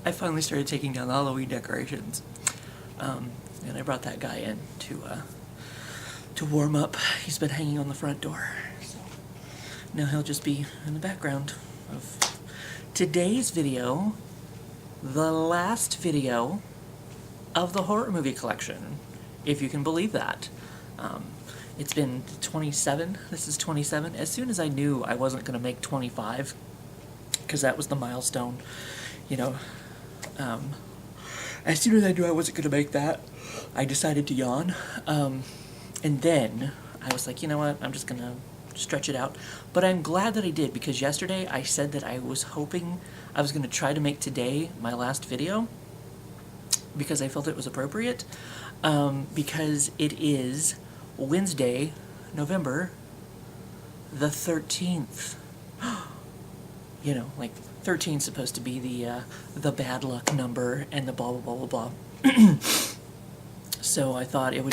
I finally started taking down the Halloween decorations, and I brought that guy in to warm up. He's been hanging on the front door, so now he'll just be in the background of today's video, the last video of the horror movie collection, if you can believe that. It's been 27. This is 27. As soon as I knew I wasn't going to make 25, because that was the milestone, you know, as soon as I knew I wasn't going to make that, I decided to yawn. And then I was like, you know what, I'm just going to stretch it out. But I'm glad that I did, because yesterday I said that I was hoping I was going to try to make today my last video, because I felt it was appropriate, because it is Wednesday, November the 13th. You know, like 13 is supposed to be the bad luck number and the blah blah blah blah blah. So I thought it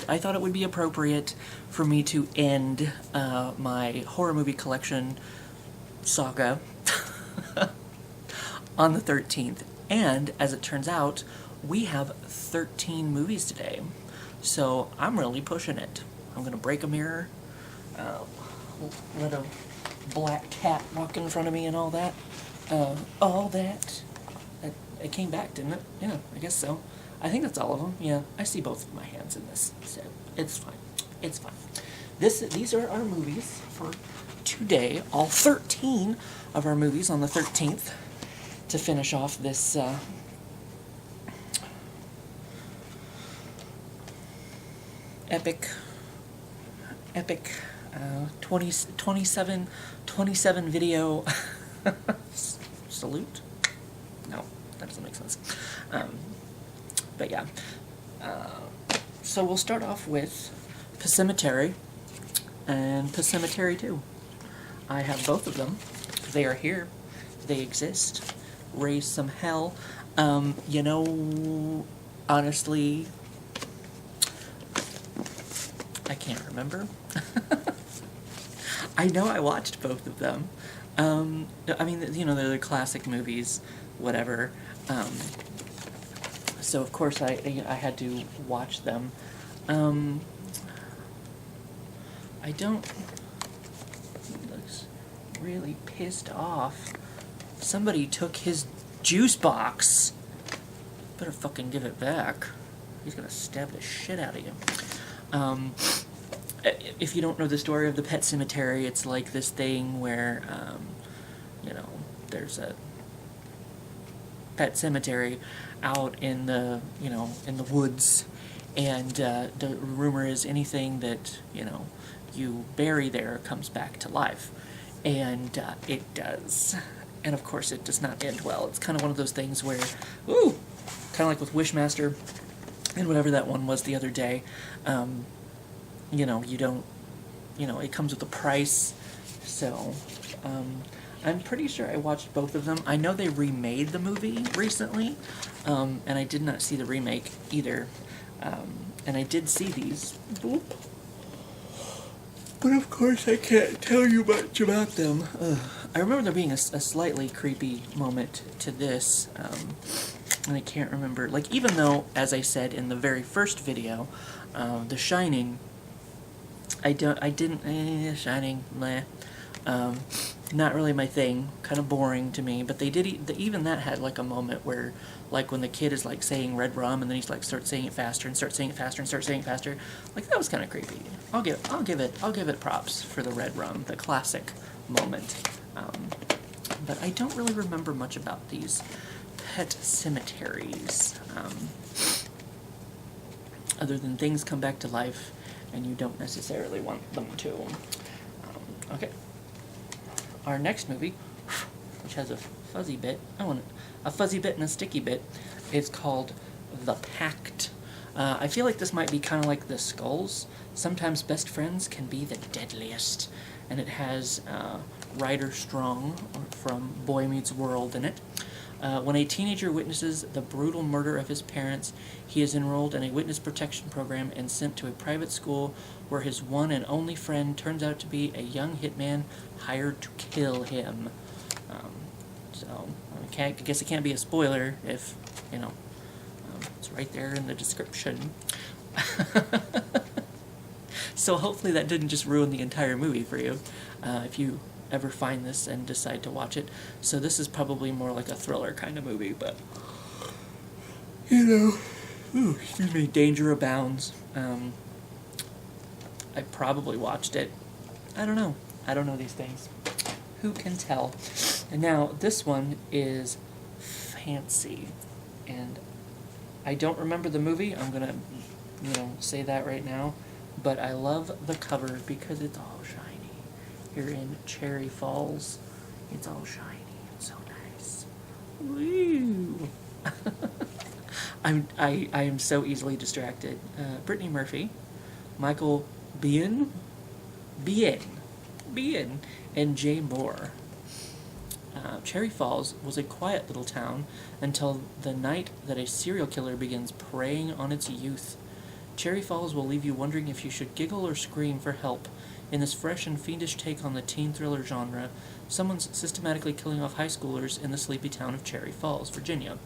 would be appropriate for me to end my horror movie collection saga on the 13th. And as it turns out, we have 13 movies today, so I'm really pushing it. I'm gonna break a mirror, let a black cat walk in front of me and all that. It came back, didn't it? Yeah, I guess so. I think that's all of them. Yeah, I see both of my hands in this, so it's fine. It's fine. These are our movies for today. All 13 of our movies on the 13th to finish off this epic 27 video salute? No, that doesn't make sense. But yeah. So we'll start off with Pacematery and Pacematery 2. I have both of them. They are here. They exist. Raise some hell. You know, honestly, I can't remember. I know I watched both of them. I mean, you know, they're the classic movies, whatever. So of course I had to watch them. I don't. He looks really pissed off. Somebody took his juice box. Better fucking give it back. He's gonna stab the shit out of you. If you don't know the story of the Pet Cemetery, it's like this thing where, you know, there's a pet cemetery out in the, you know, in the woods, and the rumor is anything that, you know, you bury there comes back to life, and it does. And of course it does not end well. It's kind of one of those things where, ooh, kind of like with Wishmaster and whatever that one was the other day. You know, you don't, you know, it comes with a price, so, I'm pretty sure I watched both of them. I know they remade the movie recently, and I did not see the remake either, and I did see these, boop. But of course I can't tell you much about them. I remember there being a slightly creepy moment to this, and I can't remember, like, even though, as I said in the very first video, The Shining, Shining, meh. Not really my thing, kind of boring to me, but they did, even that had like a moment where, like when the kid is like saying red rum and then he's like starts saying it faster and starts saying it faster and starts saying it faster, like that was kind of creepy. I'll give it props for the red rum, the classic moment. But I don't really remember much about these pet cemeteries, other than things come back to life and you don't necessarily want them to. Okay. Our next movie, which has a fuzzy bit, a fuzzy bit and a sticky bit, is called The Pact. I feel like this might be kind of like The Skulls. Sometimes best friends can be the deadliest. And it has Ryder Strong from Boy Meets World in it. When a teenager witnesses the brutal murder of his parents, he is enrolled in a witness protection program and sent to a private school where his one and only friend turns out to be a young hitman hired to kill him. So I guess it can't be a spoiler if, it's right there in the description. So hopefully that didn't just ruin the entire movie for you, if you ever find this and decide to watch it. So this is probably more like a thriller kind of movie, but, excuse me, danger abounds. I probably watched it. I don't know. I don't know these things. Who can tell? And now, this one is fancy. And I don't remember the movie. I'm going to, say that right now. But I love the cover because it's all shiny. You're in Cherry Falls. It's all shiny and so nice. Woo! I am so easily distracted. Brittany Murphy, Michael Biehn, and Jay Moore. Cherry Falls was a quiet little town until the night that a serial killer begins preying on its youth. Cherry Falls will leave you wondering if you should giggle or scream for help. In this fresh and fiendish take on the teen thriller genre, someone's systematically killing off high schoolers in the sleepy town of Cherry Falls, Virginia.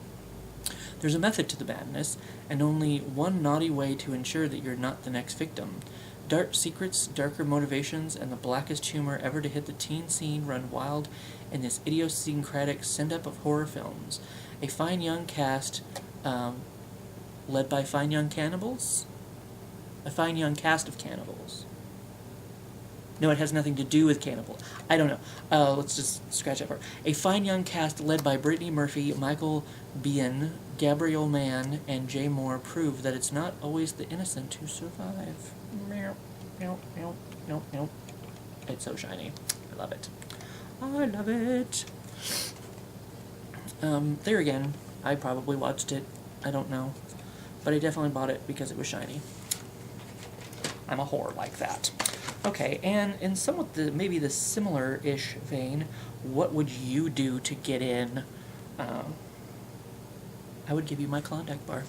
There's a method to the madness, and only one naughty way to ensure that you're not the next victim. Dark secrets, darker motivations, and the blackest humor ever to hit the teen scene run wild in this idiosyncratic send-up of horror films. A fine young cast, led by fine young cannibals? A fine young cast of cannibals. No, it has nothing to do with cannibal. I don't know. Let's just scratch that part. A fine young cast led by Brittany Murphy, Michael Biehn, Gabrielle Mann, and Jay Moore prove that it's not always the innocent who survive. It's so shiny. I love it. I love it. There again, I probably watched it. I don't know. But I definitely bought it because it was shiny. I'm a whore like that. Okay, and in somewhat maybe the similar-ish vein, what would you do to get in? I would give you my Klondike bar.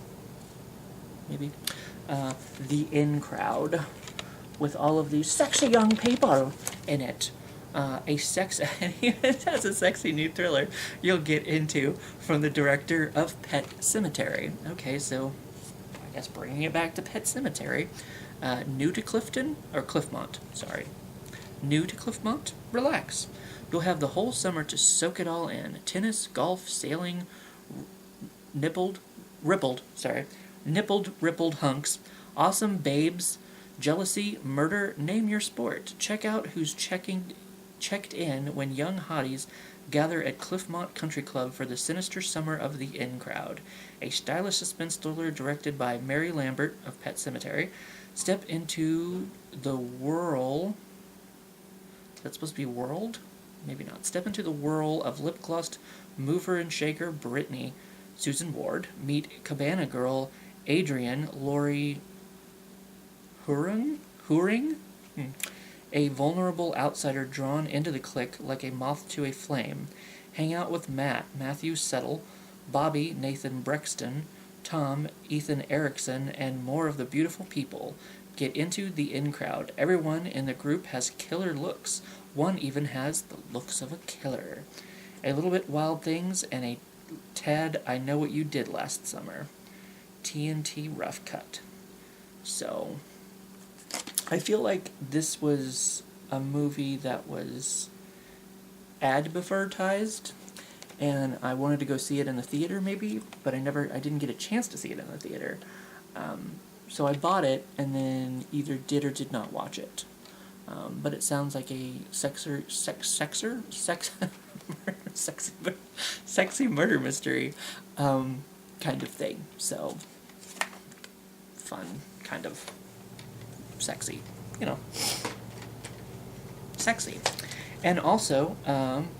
Maybe. The Incrowd, with all of these sexy young people in it. It has a sexy new thriller you'll get into from the director of Pet Sematary. Okay, so I guess bringing it back to Pet Sematary. New to Cliffmont, sorry. New to Cliffmont? Relax. You'll have the whole summer to soak it all in. Tennis, golf, sailing, nippled, rippled hunks, awesome babes, jealousy, murder, name your sport. Check out who's checked in when young hotties gather at Cliffmont Country Club for the sinister summer of the Incrowd. A stylish suspense thriller directed by Mary Lambert of Pet Sematary. Step into the whirl. That's supposed to be world? Maybe not. Step into the whirl of lip-glossed mover and shaker Brittany, Susan Ward. Meet Cabana Girl Adrian Lori Hooring? A vulnerable outsider drawn into the clique like a moth to a flame. Hang out with Matthew Settle, Bobby Nathan Brexton, Tom, Ethan Erickson, and more of the beautiful people. Get into the Incrowd. Everyone in the group has killer looks. One even has the looks of a killer. A little bit wild things and a tad I know what you did last summer. TNT Rough Cut. So, I feel like this was a movie that was advertised, and I wanted to go see it in the theater maybe, but I didn't get a chance to see it in the theater. So I bought it and then either did or did not watch it. But it sounds like a sexy murder mystery kind of thing. So fun, kind of sexy, sexy. And also,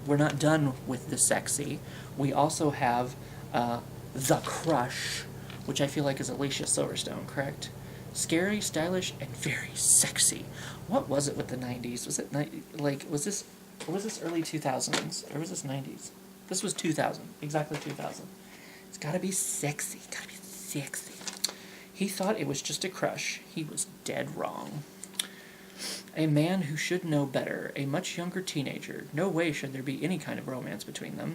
we're not done with the sexy. We also have The Crush, which I feel like is Alicia Silverstone, correct? Scary, stylish, and very sexy. What was it with the 90s? Was it, was this early 2000s? Or was this 90s? This was 2000, exactly 2000. It's gotta be sexy, He thought it was just a crush. He was dead wrong. A man who should know better, a much younger teenager. No way should there be any kind of romance between them.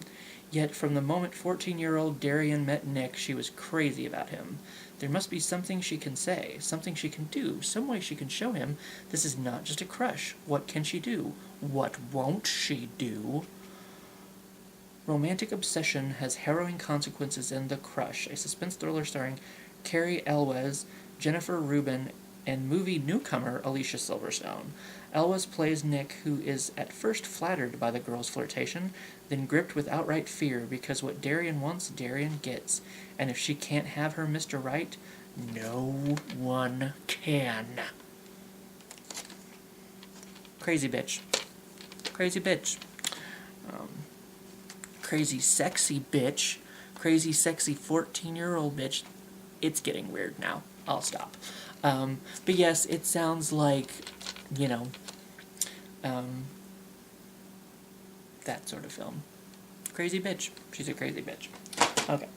Yet from the moment 14-year-old Darian met Nick, she was crazy about him. There must be something she can say, something she can do, some way she can show him this is not just a crush. What can she do? What won't she do? Romantic obsession has harrowing consequences in The Crush, a suspense thriller starring Carrie Elwes, Jennifer Rubin, and movie newcomer Alicia Silverstone. Elwes plays Nick, who is at first flattered by the girl's flirtation, then gripped with outright fear because what Darian wants, Darian gets. And if she can't have her Mr. Right, no one can. Crazy bitch. Crazy bitch. Crazy sexy bitch. Crazy sexy 14-year-old bitch. It's getting weird now. I'll stop. But yes, it sounds like, you know, that sort of film. Crazy bitch. She's a crazy bitch. Okay.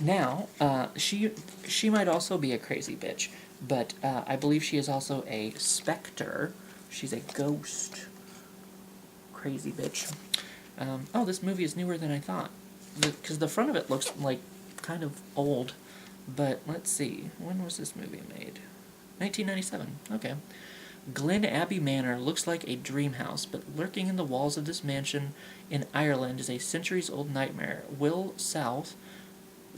Now, she might also be a crazy bitch, but I believe she is also a specter. She's a ghost. Crazy bitch. Oh, this movie is newer than I thought. Because the front of it looks like kind of old. But let's see. When was this movie made? 1997. Okay. Glen Abbey Manor looks like a dream house, but lurking in the walls of this mansion in Ireland is a centuries-old nightmare. Will South,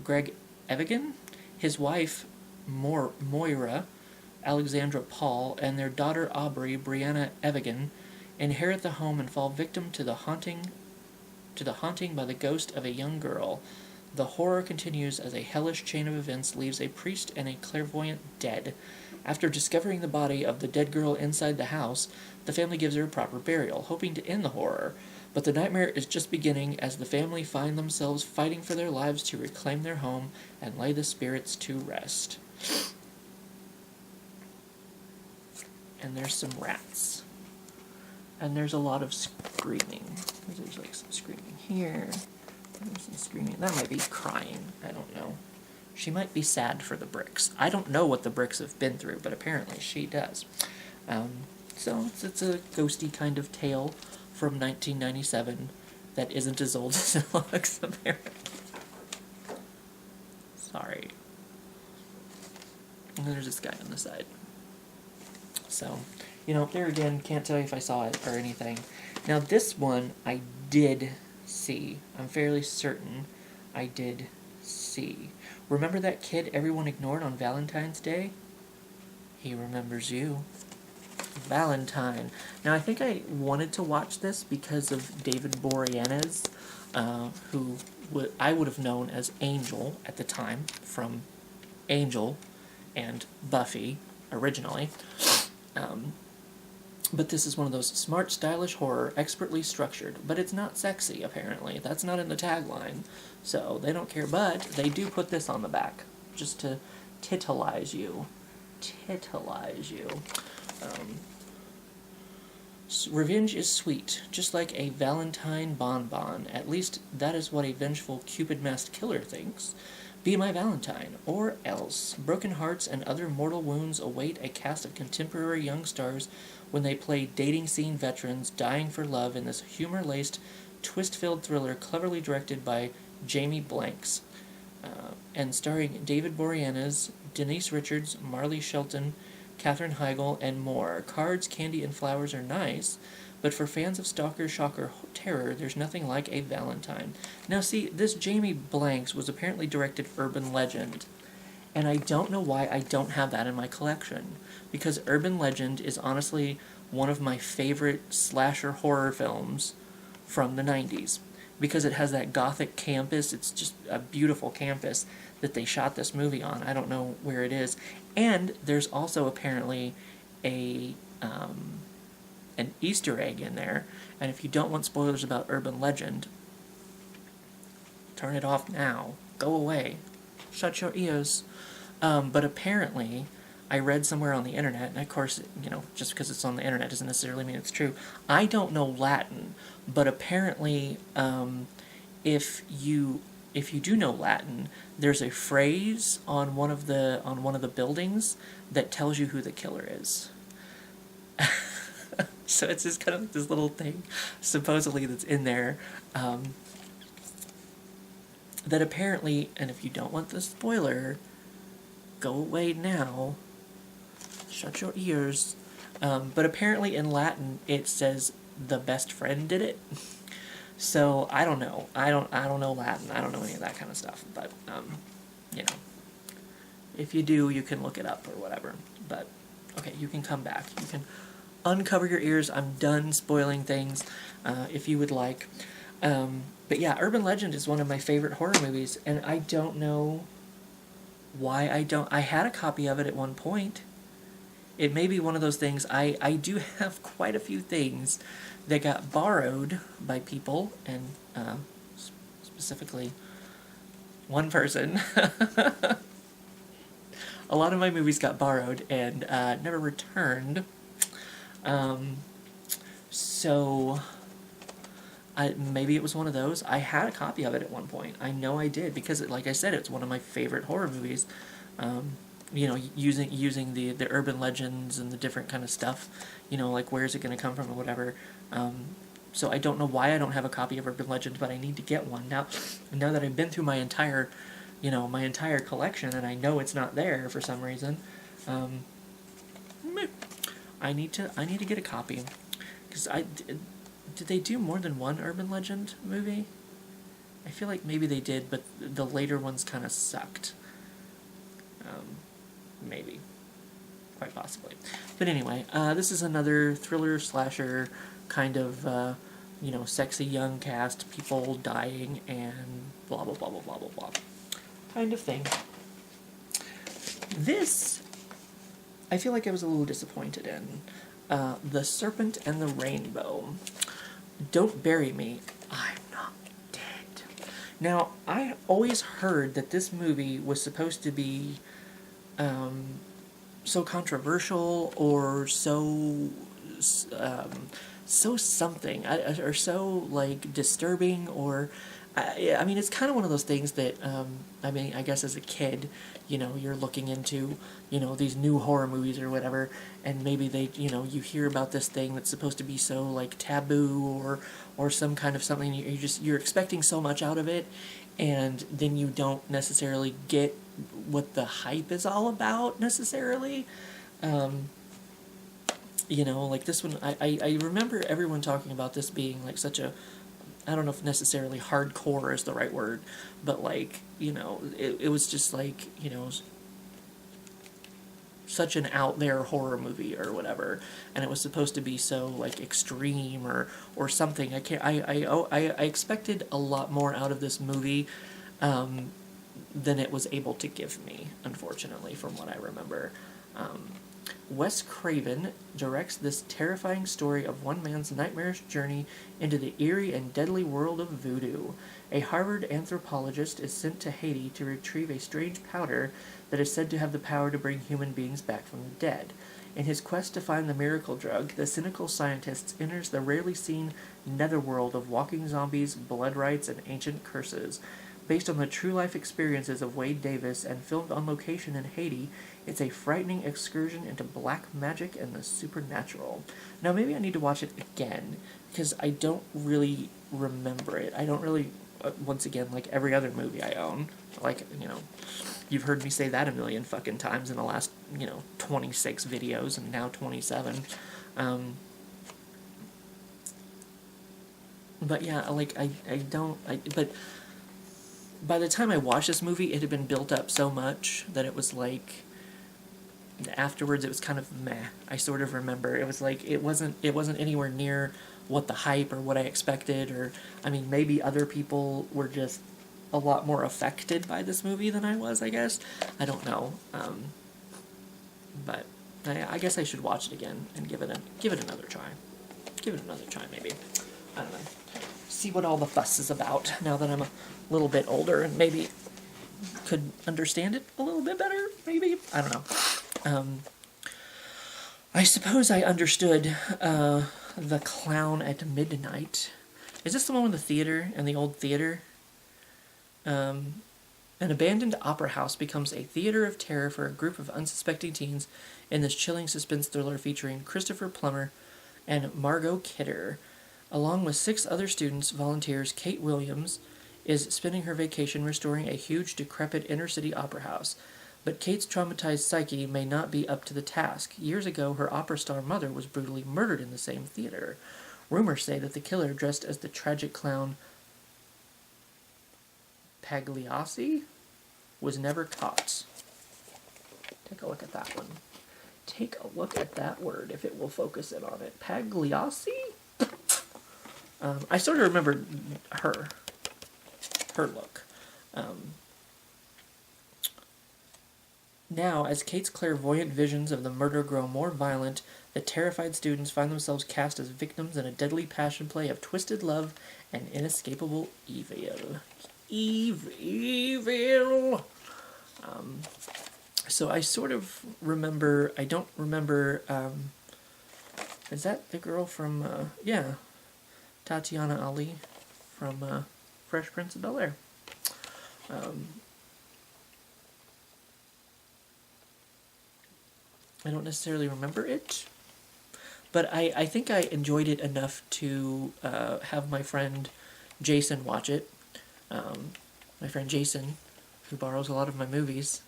Greg Evigan, his wife Moira, Alexandra Paul, and their daughter Aubrey, Brianna Evigan, inherit the home and fall victim to the haunting by the ghost of a young girl. The horror continues as a hellish chain of events leaves a priest and a clairvoyant dead. After discovering the body of the dead girl inside the house, the family gives her a proper burial, hoping to end the horror. But the nightmare is just beginning as the family find themselves fighting for their lives to reclaim their home and lay the spirits to rest. And there's some rats. And there's a lot of screaming. There's like some screaming here. There's some screaming. That might be crying. I don't know. She might be sad for the bricks. I don't know what the bricks have been through, but apparently she does. So it's a ghosty kind of tale from 1997 that isn't as old as it looks, apparently. Sorry. And there's this guy on the side. So, you know, there again, can't tell you if I saw it or anything. Now, this one I did see. I'm fairly certain I did see. Remember that kid everyone ignored on Valentine's Day? He remembers you. Valentine. Now, I think I wanted to watch this because of David Boreanaz, who I would have known as Angel at the time, from Angel and Buffy originally. But this is one of those smart, stylish horror, expertly structured, but it's not sexy, apparently. That's not in the tagline, so they don't care, but they do put this on the back, just to titilize you. Titilize you. Revenge is sweet, just like a Valentine bonbon. At least that is what a vengeful Cupid-masked killer thinks. Be my Valentine, or else. Broken hearts and other mortal wounds await a cast of contemporary young stars when they play dating scene veterans dying for love in this humor-laced, twist-filled thriller cleverly directed by Jamie Blanks, and starring David Boreanaz, Denise Richards, Marley Shelton, Katherine Heigl, and more. Cards, candy, and flowers are nice, but for fans of stalker, shocker, terror, there's nothing like a Valentine. Now see, this Jamie Blanks was apparently directed Urban Legend, and I don't know why I don't have that in my collection, because Urban Legend is honestly one of my favorite slasher horror films from the 90s, because it has that gothic campus. It's just a beautiful campus that they shot this movie on. I don't know where it is. And there's also apparently an Easter egg in there. And if you don't want spoilers about Urban Legend, turn it off now. Go away. Shut your ears. But apparently, I read somewhere on the internet, and of course, you know, just because it's on the internet doesn't necessarily mean it's true. I don't know Latin, but apparently, if you do know Latin, there's a phrase on one of the buildings that tells you who the killer is. So it's just kind of like this little thing, supposedly, that's in there, that apparently, and if you don't want the spoiler, go away now, shut your ears, but apparently in Latin it says the best friend did it. So I don't know. I don't know Latin. I don't know any of that kind of stuff. But you know, if you do, you can look it up or whatever. But okay, you can come back. You can uncover your ears. I'm done spoiling things. If you would like. But yeah, Urban Legend is one of my favorite horror movies, and I don't know why I don't. I had a copy of it at one point. It may be one of those things. I do have quite a few things that got borrowed by people, and specifically one person. A lot of my movies got borrowed and never returned. So maybe it was one of those. I had a copy of it at one point. I know I did, because like I said, it's one of my favorite horror movies. You know, using the urban legends and the different kind of stuff, you know, like where's it going to come from or whatever. So I don't know why I don't have a copy of Urban Legends, but I need to get one now. Now that I've been through my entire collection, and I know it's not there for some reason, I need to get a copy, because did they do more than one Urban Legend movie? I feel like maybe they did, but the later ones kind of sucked. Maybe. Quite possibly. But anyway, this is another thriller slasher kind of, sexy young cast, people dying, and blah, blah, blah, blah, blah, blah, blah. Kind of thing. This, I feel like I was a little disappointed in. The Serpent and the Rainbow. Don't bury me. I'm not dead. Now, I always heard that this movie was supposed to be so controversial, or so something, or so like disturbing, or I mean, it's kind of one of those things that I mean, I guess as a kid, you're looking into these new horror movies or whatever, and maybe they you hear about this thing that's supposed to be so like taboo, or some kind of something, you're expecting so much out of it, and then you don't necessarily get what the hype is all about necessarily. Like this one, I remember everyone talking about this being like such a, I don't know if necessarily hardcore is the right word, but like, it was just like, such an out there horror movie or whatever, and it was supposed to be so like extreme or something. I expected a lot more out of this movie than it was able to give me, unfortunately, from what I remember. Wes Craven directs this terrifying story of one man's nightmarish journey into the eerie and deadly world of voodoo. A Harvard anthropologist is sent to Haiti to retrieve a strange powder that is said to have the power to bring human beings back from the dead. In his quest to find the miracle drug, the cynical scientist enters the rarely seen netherworld of walking zombies, blood rites, and ancient curses. Based on the true-life experiences of Wade Davis and filmed on location in Haiti, it's a frightening excursion into black magic and the supernatural. Now, maybe I need to watch it again, because I don't really remember it. I don't really, once again, like every other movie I own, like, you've heard me say that a million fucking times in the last, 26 videos, and now 27. But yeah, like, but by the time I watched this movie, it had been built up so much that it was like, afterwards it was kind of meh. I sort of remember it was like it wasn't anywhere near what the hype or what I expected, or I mean, maybe other people were just a lot more affected by this movie than I was, I guess. I don't know. But I guess I should watch it again and give it another try. Give it another try, maybe. I don't know. See what all the fuss is about now that I'm a little bit older and maybe could understand it a little bit better, maybe? I don't know. I suppose I understood The Clown at Midnight. Is this the one with the theater and the old theater? An abandoned opera house becomes a theater of terror for a group of unsuspecting teens in this chilling suspense thriller featuring Christopher Plummer and Margot Kidder. Along with 6 other students, volunteers, Kate Williams is spending her vacation restoring a huge, decrepit inner-city opera house. But Kate's traumatized psyche may not be up to the task. Years ago, her opera star mother was brutally murdered in the same theater. Rumors say that the killer, dressed as the tragic clown Pagliacci, was never caught. Take a look at that one. Take a look at that word, if it will focus in on it. Pagliacci? I sort of remember her look. Now, as Kate's clairvoyant visions of the murder grow more violent, the terrified students find themselves cast as victims in a deadly passion play of twisted love and inescapable evil. Evil! So I sort of remember, I don't remember, is that the girl from, yeah, Tatiana Ali from Fresh Prince of Bel-Air. I don't necessarily remember it, but I think I enjoyed it enough to have my friend Jason watch it. My friend Jason, who borrows a lot of my movies.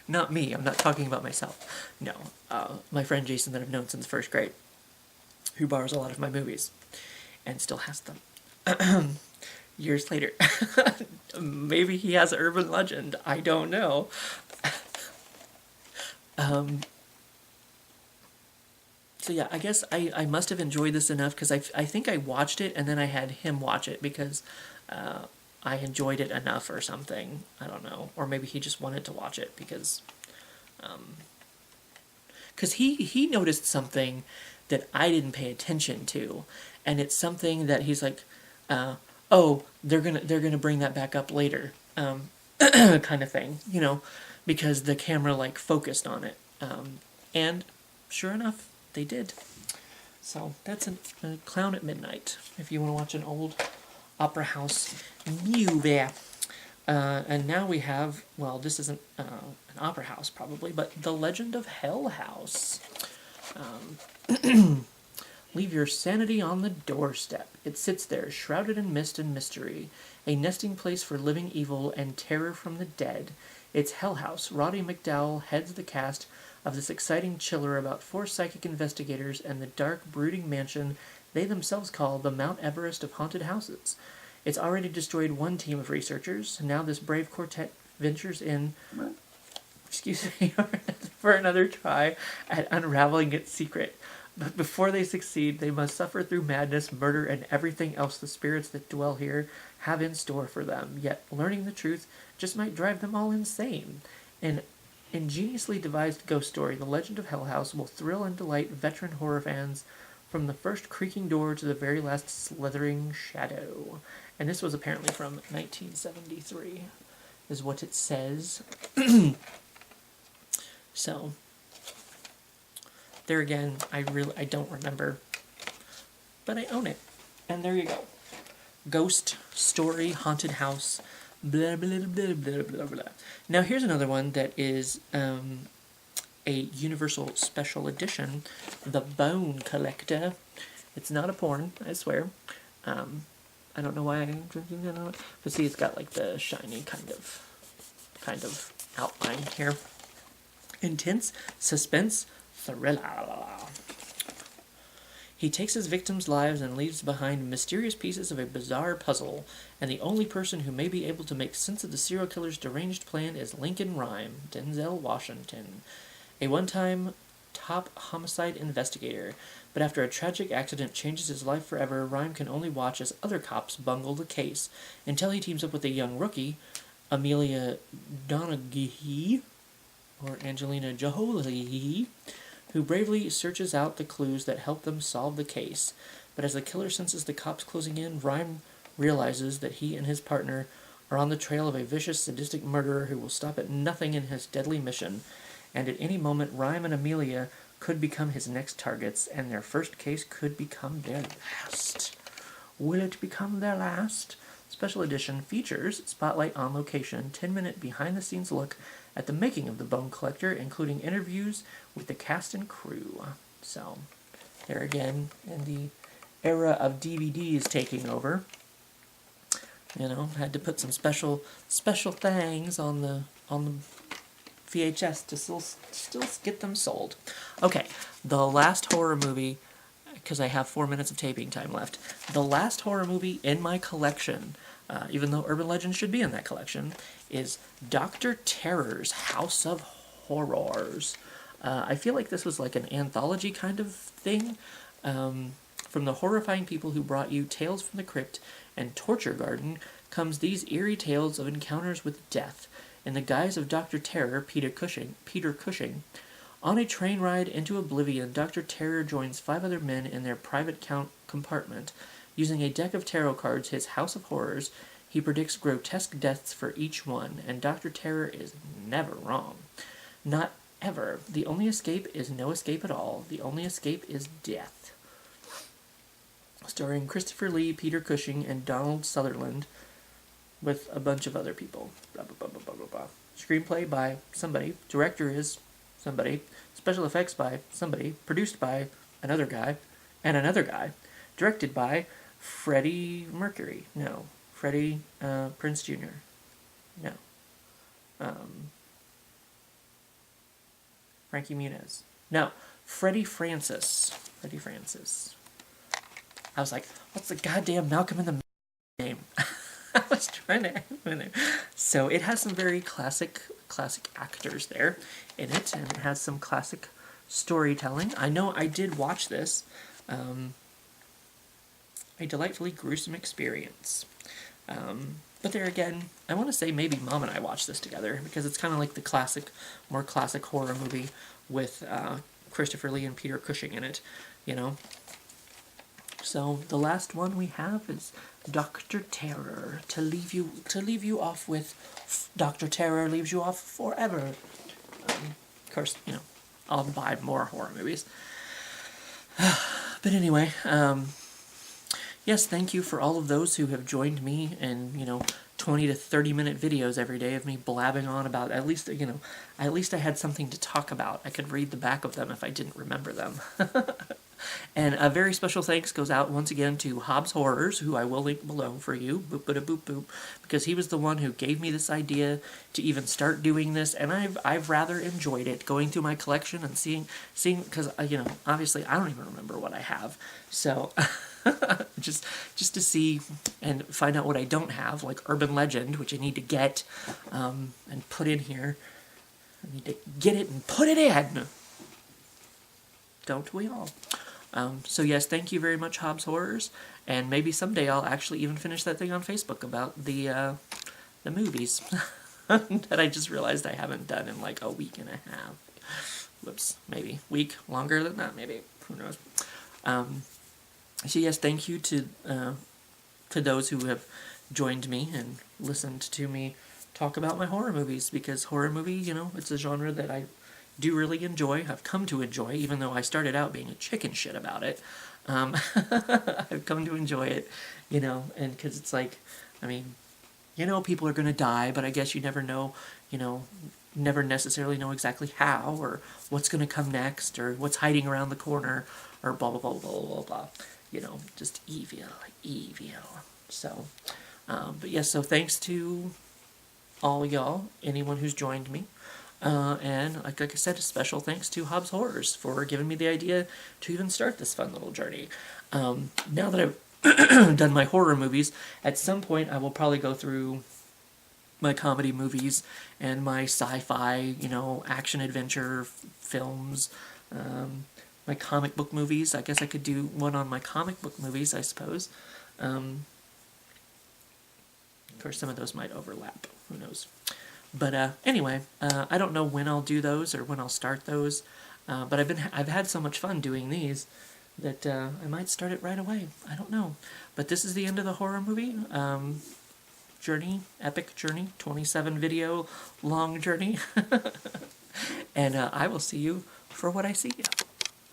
Not me, I'm not talking about myself. No, my friend Jason that I've known since first grade, who borrows a lot of my movies, and still has them. Years later. Maybe he has urban legend, I don't know. So yeah, I guess I must have enjoyed this enough, because I think I watched it, and then I had him watch it, because I enjoyed it enough or something. I don't know. Or maybe he just wanted to watch it because he noticed something that I didn't pay attention to, and it's something that he's like, oh, they're gonna bring that back up later, kind of thing, you know, because the camera like focused on it, and sure enough, they did. So that's a Clown at Midnight, if you want to watch an old opera house movie. And now we have, well, this isn't an opera house probably, but The Legend of Hell House. Leave your sanity on the doorstep. It sits there, shrouded in mist and mystery, a nesting place for living evil and terror from the dead. It's Hell House. Roddy McDowell heads the cast of this exciting chiller about 4 psychic investigators and the dark, brooding mansion they themselves call the Mount Everest of haunted houses. It's already destroyed one team of researchers. Now this brave quartet ventures in, for another try at unraveling its secret. But before they succeed, they must suffer through madness, murder, and everything else the spirits that dwell here have in store for them. Yet, learning the truth just might drive them all insane. An ingeniously devised ghost story, The Legend of Hell House will thrill and delight veteran horror fans from the first creaking door to the very last slithering shadow. And this was apparently from 1973, is what it says. So, there again, I don't remember, but I own it. And there you go. Ghost story, haunted house, blah, blah, blah, blah, blah, blah. Now here's another one that is a Universal Special Edition, The Bone Collector. It's not a porn, I swear. I don't know why I'm drinking that out, but see, it's got like the shiny kind of outline here. Intense suspense thriller. He takes his victims' lives and leaves behind mysterious pieces of a bizarre puzzle, and the only person who may be able to make sense of the serial killer's deranged plan is Lincoln Rhyme, Denzel Washington, a one-time top homicide investigator. But after a tragic accident changes his life forever, Rhyme can only watch as other cops bungle the case, until he teams up with a young rookie, Amelia Donaghy, or Angelina Jolie, who bravely searches out the clues that help them solve the case. But as the killer senses the cops closing in, Rhyme realizes that he and his partner are on the trail of a vicious, sadistic murderer who will stop at nothing in his deadly mission. And at any moment, Rhyme and Amelia could become his next targets, and their first case could become their last. Will it become their last? Special Edition features Spotlight on Location, 10-minute behind-the-scenes look at the making of The Bone Collector, including interviews with the cast and crew. So, there again, in the era of DVDs taking over, you know, had to put some special things on the VHS to still get them sold. Okay, the last horror movie, because I have 4 minutes of taping time left. The last horror movie in my collection, even though Urban Legends should be in that collection, is Dr. Terror's House of Horrors. I feel like this was like an anthology kind of thing. From the horrifying people who brought you Tales from the Crypt and Torture Garden comes these eerie tales of encounters with death. In the guise of Dr. Terror, Peter Cushing, on a train ride into oblivion, Dr. Terror joins 5 other men in their private compartment. Using a deck of tarot cards, his House of Horrors, he predicts grotesque deaths for each one, and Dr. Terror is never wrong. Not ever. The only escape is no escape at all. The only escape is death. Starring Christopher Lee, Peter Cushing, and Donald Sutherland, with a bunch of other people. Blah, blah, blah, blah, blah, blah, blah. Screenplay by somebody. Director is somebody. Special effects by somebody. Produced by another guy. And another guy. Directed by Freddie Mercury. No. Freddie Prinze Jr. No. Frankie Muniz. No. Freddie Francis. Freddie Francis. I was like, what's the goddamn Malcolm in the name? I was trying to So it has some very classic actors there in it, and it has some classic storytelling. I know I did watch this. A delightfully gruesome experience. But there again, I want to say maybe Mom and I watched this together, because it's kind of like the more classic horror movie with Christopher Lee and Peter Cushing in it, you know. So the last one we have is Dr. Terror. To leave you off with Dr. Terror leaves you off forever. Of course, you know, I'll buy more horror movies. But anyway, yes, thank you for all of those who have joined me in, you know, 20 to 30 minute videos every day of me blabbing on about, at least I had something to talk about. I could read the back of them if I didn't remember them. And a very special thanks goes out once again to Hobbs Horrors, who I will link below for you, boop, because he was the one who gave me this idea to even start doing this, and I've rather enjoyed it, going through my collection and seeing, because, you know, obviously I don't even remember what I have, so just to see and find out what I don't have, like Urban Legend, which I need to get, and put in here. I need to get it and put it in! Don't we all? So yes, thank you very much, Hobbs Horrors, and maybe someday I'll actually even finish that thing on Facebook about the movies that I just realized I haven't done in like a week and a half. Whoops, maybe week longer than that, maybe, who knows. So yes, thank you to those who have joined me and listened to me talk about my horror movies, because horror movie, you know, it's a genre that I do really enjoy. I've come to enjoy, even though I started out being a chicken shit about it. I've come to enjoy it, you know, and because it's like, I mean, you know, people are going to die, but I guess you never know, you know, never necessarily know exactly how, or what's going to come next, or what's hiding around the corner, or blah, blah, blah, blah, blah, blah. You know, just evil. So, but yes, so thanks to all y'all, anyone who's joined me. And like I said, a special thanks to Hobbs Horrors for giving me the idea to even start this fun little journey. Now that I've done my horror movies, at some point I will probably go through my comedy movies and my sci-fi, you know, action-adventure films, my comic book movies. I guess I could do one on my comic book movies, I suppose. Of course, some of those might overlap. Who knows? But anyway, I don't know when I'll do those or when I'll start those. But I've had so much fun doing these that I might start it right away. I don't know. But this is the end of the horror movie journey, epic journey, 27 video long journey. And I will see you for what I see you.